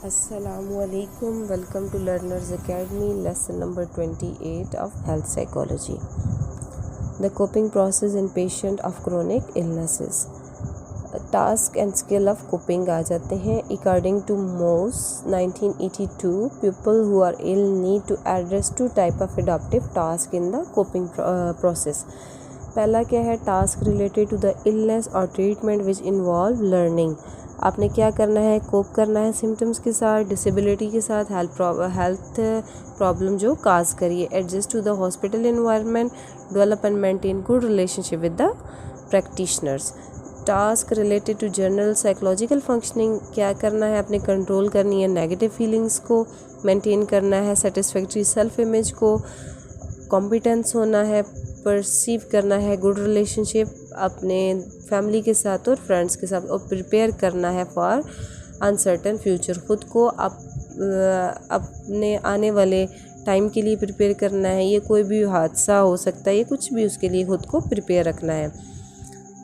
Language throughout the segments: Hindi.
Assalamualaikum. Welcome to Learners Academy, lesson number 28 of Health Psychology. The coping process in patient of chronic illnesses. Task and skill of coping आ जाते हैं. According to Morse 1982, people who are ill need to address two type of adaptive task in the coping process. पहला क्या है? Task related to the illness or treatment which involve learning. आपने क्या करना है? कोप करना है सिम्टम्स के साथ, डिसेबिलिटी के साथ, हेल्थ प्रॉब्लम जो काज करिए. Adjust to the hospital environment, develop and maintain good relationship with the practitioners. Task related to general psychological functioning, क्या करना है? आपने कंट्रोल करनी है नेगेटिव फीलिंग्स को, मेंटेन करना है सेटिस्फैक्ट्री सेल्फ इमेज को, कॉम्पिटेंस होना है, परसीव करना है गुड रिलेशनशिप अपने फैमिली के साथ और फ्रेंड्स के साथ, और प्रिपेयर करना है फॉर अनसर्टन फ्यूचर. खुद को अपने आने वाले टाइम के लिए प्रिपेयर करना है. ये कोई भी हादसा हो सकता है, ये कुछ भी, उसके लिए खुद को प्रिपेयर रखना है.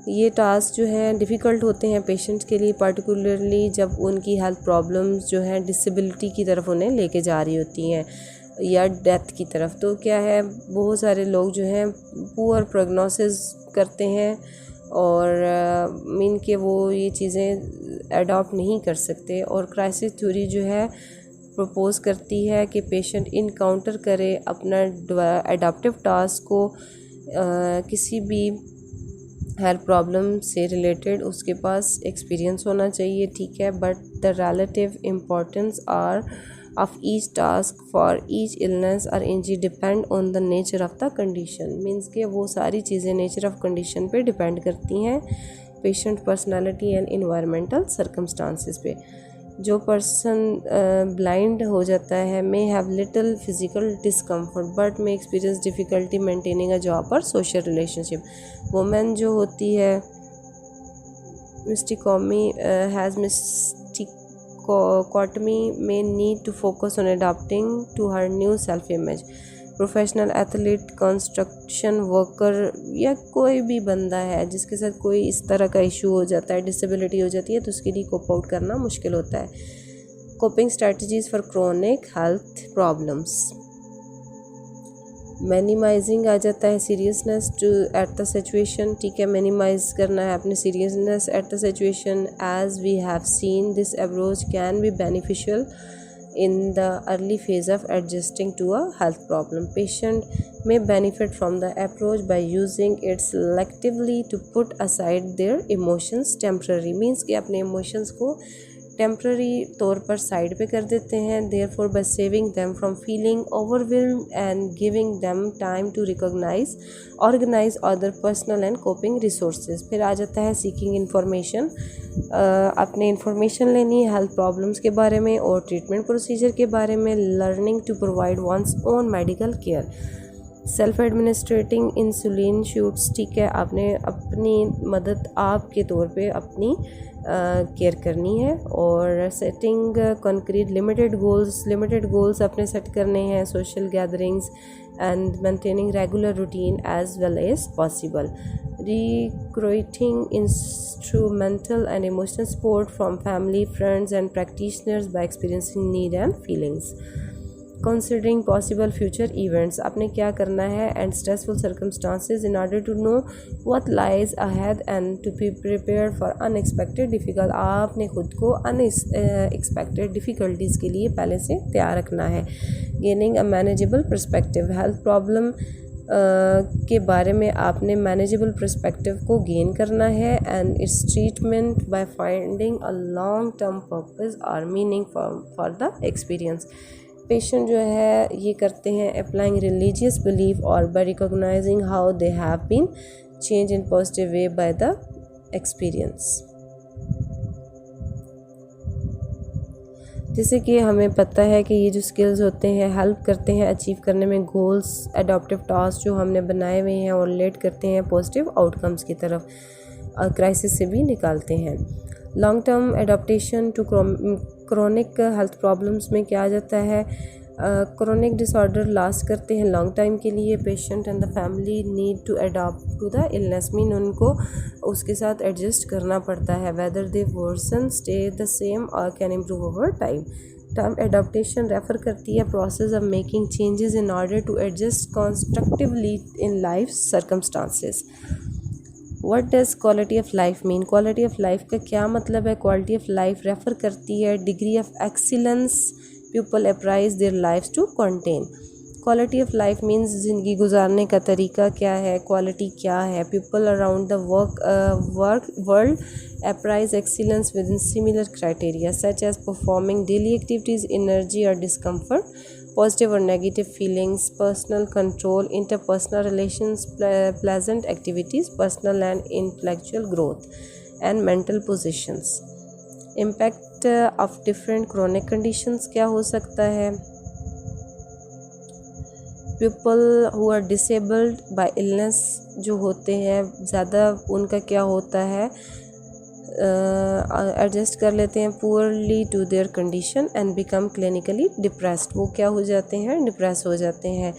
ये टास्क जो हैं डिफ़िकल्ट होते हैं पेशेंट्स के लिए, पार्टिकुलरली जब उनकी हेल्थ प्रॉब्लम्स जो हैं डिसेबिलिटी की तरफ उन्हें लेके जा रही होती हैं या डेथ की तरफ. तो क्या है, बहुत सारे लोग जो हैं पुअर प्रोग्नोसिस करते हैं और मीन के वो ये चीज़ें अडॉप्ट नहीं कर सकते. और क्राइसिस थ्योरी जो है प्रपोज करती है कि पेशेंट इनकाउंटर करे अपना अडॉप्टिव टास्क को किसी भी हेल्थ प्रॉब्लम से रिलेटेड उसके पास एक्सपीरियंस होना चाहिए, ठीक है. But the relative importance are of each task for each illness or injury depend on the nature of the condition. Means कि वो सारी चीज़ें नेचर ऑफ कंडीशन पे डिपेंड करती हैं, patient personality and environmental circumstances पे. जो पर्सन ब्लाइंड हो जाता है may have little physical discomfort but may experience difficulty maintaining a job और सोशल रिलेशनशिप. वुमेन जो होती है मिस्टिकॉमी has Cotomy may need to focus on adapting to her new self-image. Professional athlete, construction worker या कोई भी बंदा है जिसके साथ कोई इस तरह का इशू हो जाता है, डिसेबिलिटी हो जाती है, तो उसके लिए कोप आउट करना मुश्किल होता है. Coping strategies for chronic health problems. Minimizing आ जाता है seriousness to at the situation, ठीक है. मिनिमाइज करना है अपने seriousness at the situation. As we have seen this approach can be beneficial in the early phase of adjusting to a health problem. Patient may benefit from the approach by using it selectively to put aside their emotions temporarily. Means कि अपने emotions को टेम्प्ररी तौर पर साइड पे कर देते हैं. Therefore by saving them from feeling overwhelmed and giving them time to recognise organise other personal and coping resources. फिर आ जाता है सीकिंग इन्फॉर्मेशन. अपने इन्फॉर्मेशन लेनी है हेल्थ प्रॉब्लम्स के बारे में और ट्रीटमेंट प्रोसीजर के बारे में. Learning to provide one's own medical care. Self administrating insulin shoots, ठीक है. आपने अपनी मदद आप के तौर पे अपनी केयर करनी है. और सेटिंग कॉन्क्रीट लिमिटेड गोल्स अपने सेट करने हैं. Social gatherings and maintaining regular routine as well as possible. Recruiting instrumental and emotional support from family, friends and practitioners by experiencing need and feelings. Considering possible future events, आपने क्या करना है and stressful circumstances in order to know what lies ahead and to be prepared for unexpected difficult. आपने खुद को अनएक्सपेक्टेड डिफ़िकल्टीज़ के लिए पहले से तैयार रखना है. Gaining a manageable perspective, health problem के बारे में आपने मैनेजेबल पर्सपेक्टिव को गेन करना है and its treatment by finding a long term purpose और meaning for the experience. Patient जो है ये करते हैं अप्लाइंग रिलीजियस बिलीफ और by recognizing how they have been change in positive way by the experience. जैसे कि हमें पता है कि ये जो स्किल्स होते हैं हेल्प करते हैं अचीव करने में गोल्स, अडॉप्टिव टास्क जो हमने बनाए हुए हैं, और लेड करते हैं पॉजिटिव आउटकम्स की तरफ, और क्राइसिस से भी निकालते हैं. Long term adaptation to chronic health problems में क्या आ जाता है? क्रोनिक डिसऑर्डर लास्ट करते हैं लॉन्ग टाइम के लिए. Patient and the family need to adopt to the illness, mean उनको उसके साथ एडजस्ट करना पड़ता है. Whether they worsen stay the same और can improve over time. Term adaptation refer करती है process of making changes in order to adjust constructively in life circumstances. What does quality of life mean? Quality of life का क्या मतलब है? क्वालिटी ऑफ लाइफ रेफर करती है degree of excellence people appraise their lifes to content. Quality of life means ज़िंदगी गुजारने का तरीका क्या है, क्वालिटी क्या है. People around the world appraise excellence within similar criteria such as performing daily activities, energy और discomfort, positive or negative feelings, personal control, interpersonal relations, pleasant activities, personal and intellectual growth, and mental positions. Impact of different chronic conditions क्या हो सकता है? People who are disabled by illness जो होते हैं ज़्यादा उनका क्या होता है, एडजस्ट कर लेते हैं poorly to their condition and become clinically depressed. वो क्या हो जाते हैं? डिप्रेस हो जाते हैं.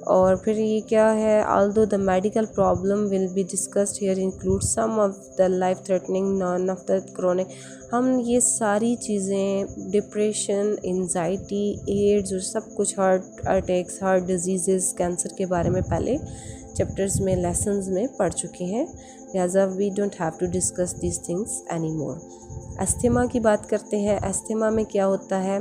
और फिर ये क्या है? Although the medical problem will be discussed here include some of the life threatening non of the chronic. हम ये सारी चीज़ें डिप्रेशन, एंजाइटी, एड्स और सब कुछ, heart attacks, heart disease, cancer के बारे में पहले चैप्टर्स में, लेसन्स में पढ़ चुके हैं. लिहाजा we don't have to discuss this things any more. Asthma की बात करते हैं. अस्थमा में क्या होता है?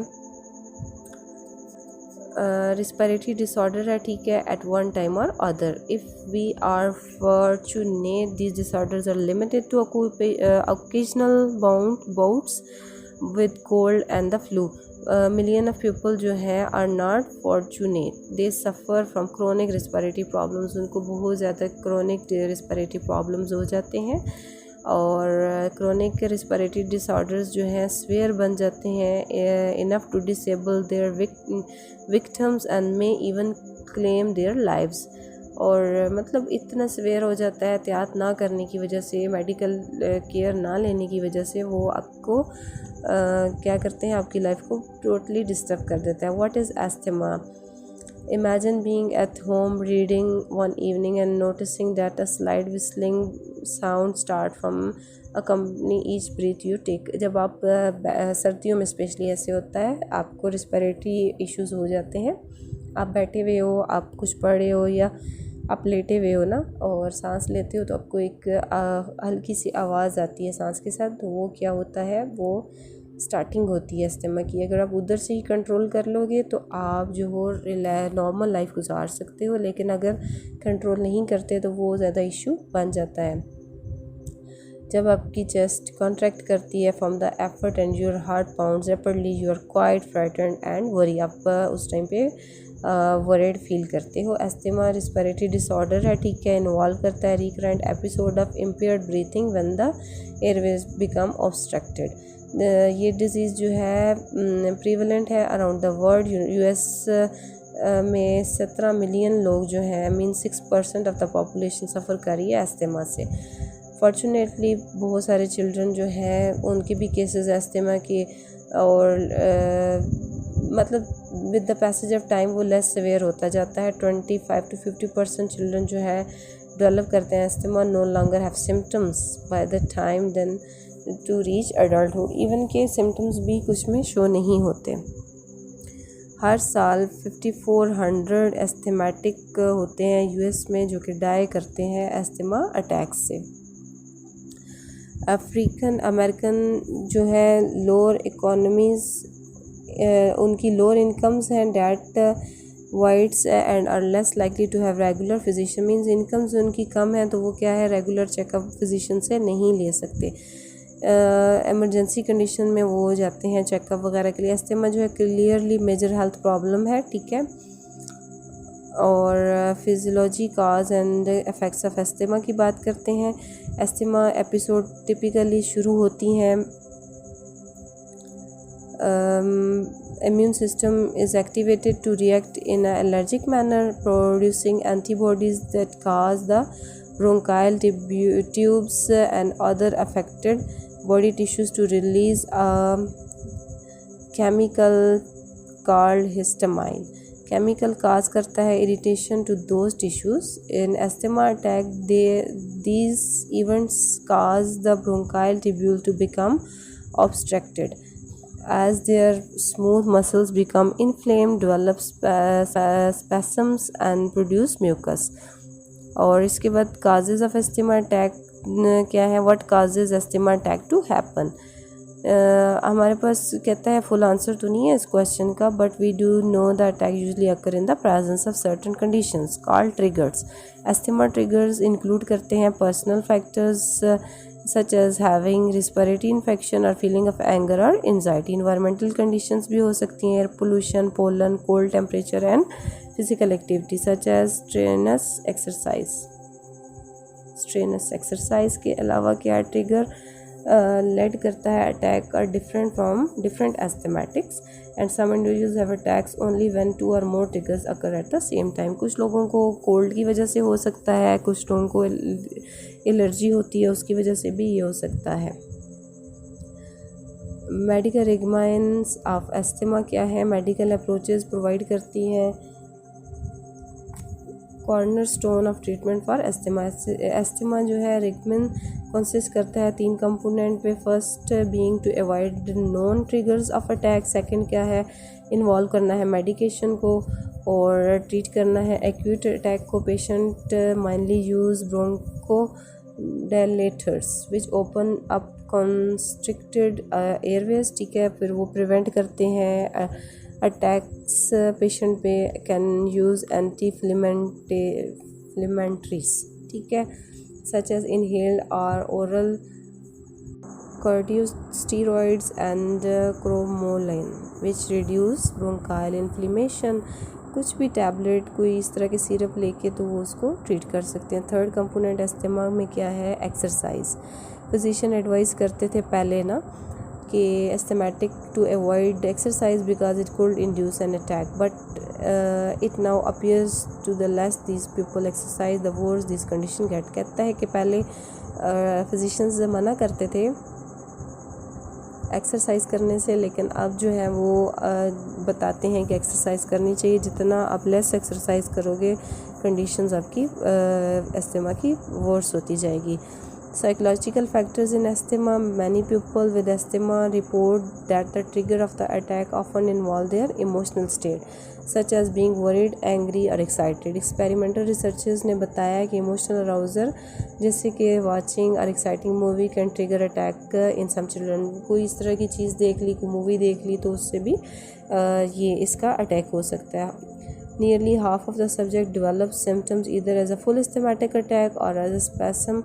रिस्पिरेटरी डिसऑर्डर है, ठीक है, एट वन टाइम और other. If we are fortunate this disorders are limited to occasional bouts with cold and the flu. Million of people जो हैं are not fortunate, they suffer from chronic respiratory problems. उनको बहुत ज़्यादा क्रोनिक रिस्पिरेटरी प्रॉब्लम्स हो जाते हैं और क्रोनिक रिस्पिरेटरी डिसऑर्डर्स जो हैं स्वेयर बन जाते हैं enough to disable their victims and may even claim their lives. और मतलब इतना स्वेयर हो जाता है, एहतियात ना करने की वजह से, मेडिकल केयर ना लेने की वजह से वो आपको क्या करते हैं, आपकी लाइफ को टोटली डिस्टर्ब कर देता है. What is asthma? Imagine being at home reading one evening and noticing that a slight whistling sound start from accompany each breath you take. जब आप सर्दियों में स्पेशली ऐसे होता है, आपको रिस्पिरेटरी इश्यूज हो जाते हैं, आप बैठे हुए हो, आप कुछ पढ़ रहे हो या आप लेटे हुए हो ना, और सांस लेते हो तो आपको एक हल्की सी आवाज़ आती है सांस के साथ, तो वो क्या होता है, वो स्टार्टिंग होती है अस्थमा की. अगर आप उधर से ही कंट्रोल कर लोगे तो आप जो हो नॉर्मल लाइफ गुजार सकते हो, लेकिन अगर कंट्रोल नहीं करते तो वो ज़्यादा इशू बन जाता है. जब आपकी चेस्ट कॉन्ट्रैक्ट करती है from the effort and your heart pounds rapidly, you are quite frightened and worry. आप उस टाइम पे वरीड फील करते हो. एस्थमा रिस्पिरेटरी डिसऑर्डर है, ठीक है, इन्वॉल्व करता है recurrent episode of impaired breathing when the Airways become obstructed. ये डिज़ीज़ जो है प्रीवलेंट है अराउंड द वर्ल्ड. यूएस में 17 मिलियन लोग जो हैं, मीन 6% ऑफ द पॉपुलेशन सफ़र कर रही है एस्थमा से. फॉर्चुनेटली बहुत सारे चिल्ड्रन जो हैं उनके भी केसेस एस्थमा के, और मतलब with the passage of time वो लेस सिवियर होता जाता है. 25 to 50% चिल्ड्रन जो है डेवलप करते हैं asthma no longer have symptoms by the time then to reach adulthood. Even के सिम्टम्स भी कुछ में शो नहीं होते. हर साल 5400 एस्थमेटिक होते हैं यूएस में जो कि डाई करते हैं एस्थमा अटैक्स से. अफ्रीकन अमेरिकन जो है लोअर इकोनॉमीज़, उनकी लोअर इनकम्स हैं, that whites and are less likely to have regular physician. Means incomes उनकी कम है तो वो क्या है, रेगुलर चेकअप फिजिशियन से नहीं ले सकते. एमरजेंसी कंडीशन में वो हो जाते हैं चेकअप वगैरह के लिए. एस्थमा जो है क्लियरली मेजर हेल्थ प्रॉब्लम है, ठीक है. और physiology cause and effects of asthma की बात करते हैं. एस्थमा एपिसोड टिपिकली शुरू होती हैं immune system is activated to react in an allergic manner, producing antibodies that cause the bronchial tubes and other affected body tissues to release a chemical called histamine. Chemical cause करता है irritation to those tissues. In asthma attack these events cause the bronchial tubule to become obstructed. As their smooth muscles become inflamed, develop spasms and produce mucus. और इसके बाद causes of asthma attack क्या है? What causes asthma attack to happen? हमारे पास कहता है फुल आंसर तो नहीं है इस क्वेश्चन का, but we do know the attack usually occur in the presence of certain conditions called triggers. Asthma triggers include करते हैं personal factors such as having respiratory infection और फीलिंग ऑफ एंगर और एंजाइटी. इन्वायरमेंटल कंडीशंस भी हो सकती हैं, air pollution, pollen, cold temperature and physical activity such as strenuous exercise. Strenuous exercise के अलावा क्या ट्रिगर लेड करता है attack are different from different एस्थमेटिक्स and some individuals have attacks only when 2 और more triggers occur at the same time. कुछ लोगों को कोल्ड की वजह से हो सकता है, कुछ लोगों को एलर्जी होती है उसकी वजह से भी ये हो सकता है. मेडिकल रिगमाइंस ऑफ एस्थमा क्या है? मेडिकल अप्रोचेस प्रोवाइड करती हैं corner stone of treatment for asthma. Asthma जो है रिगमेन कंसिस्ट करता है 3 कंपोनेंट पे. First being to avoid known triggers of attack. Second क्या है? इन्वॉल्व करना है मेडिकेशन को और ट्रीट करना है एक्यूट अटैक को. Patient mainly use bronchodilators which open up constricted airways. ठीक है, फिर वो प्रिवेंट करते हैं अटैक्स पेशेंट पे. Can use anti inflammatories. ठीक है, such as inhaled or oral corticosteroids and cromolyn which reduce bronchial inflammation. कुछ भी टैबलेट कोई इस तरह के सिरप लेके तो वो उसको ट्रीट कर सकते हैं. थर्ड कंपोनेंट एस्थमा में क्या है? एक्सरसाइज. फिजिशियन एडवाइस करते थे पहले ना कि asthmatic to avoid exercise because it could induce an attack, but it now appears to the less these people exercise the worse this condition get. कहता है कि पहले फिजिशियंस मना करते थे एक्सरसाइज करने से, लेकिन अब जो है वो बताते हैं कि एक्सरसाइज करनी चाहिए. जितना आप लेस एक्सरसाइज करोगे कंडीशंस आपकी एस्थमा की वर्स होती जाएगी. Psychological factors in asthma. Many people with asthma report that the trigger of the attack often involve their emotional state, such as being worried, angry or excited. Experimental researchers ने बताया कि emotional arousal जैसे कि watching or exciting movie can trigger attack in some children. कोई इस तरह की चीज़ देख ली, कोई मूवी देख ली तो उससे भी ये इसका अटैक हो सकता है. Nearly half of the subject develops symptoms either as a full asthmatic attack or as a spasm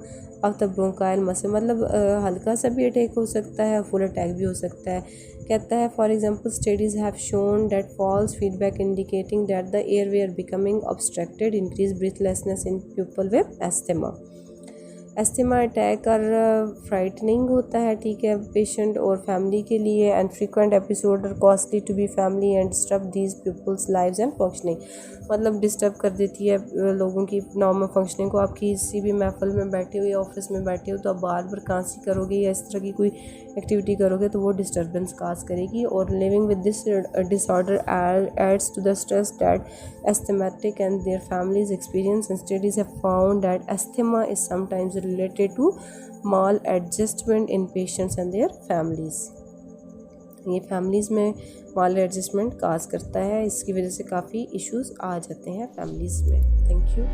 of the bronchial muscle. मतलब हल्का सा भी अटैक हो सकता है, फुल अटैक भी हो सकता है. कहता है for example studies have shown that false feedback indicating that the airway are becoming obstructed increase breathlessness in people with asthma. Asthma attack और फ्राइटनिंग होता है. ठीक है, पेशेंट और फैमिली के लिए and frequent episode are costly to be family and disturb these peoples lives and functioning. मतलब डिस्टर्ब कर देती है लोगों की नॉर्मल फंक्शनिंग को. आप किसी भी महफिल में बैठे हो या ऑफिस में बैठे हो तो आप बार बार खांसी करोगे या इस तरह की कोई एक्टिविटी करोगे तो वो डिस्टर्बेंस काज करेगी. और living with this disorder adds to the stress that asthmatic and their families experience. And studies have found that asthma is sometimes related to maladjustment in patients and their families. ये फैमिलीज़ में माल एडजस्टमेंट काज करता है, इसकी वजह से काफ़ी इश्यूज़ आ जाते हैं फैमिलीज़ में. Thank you.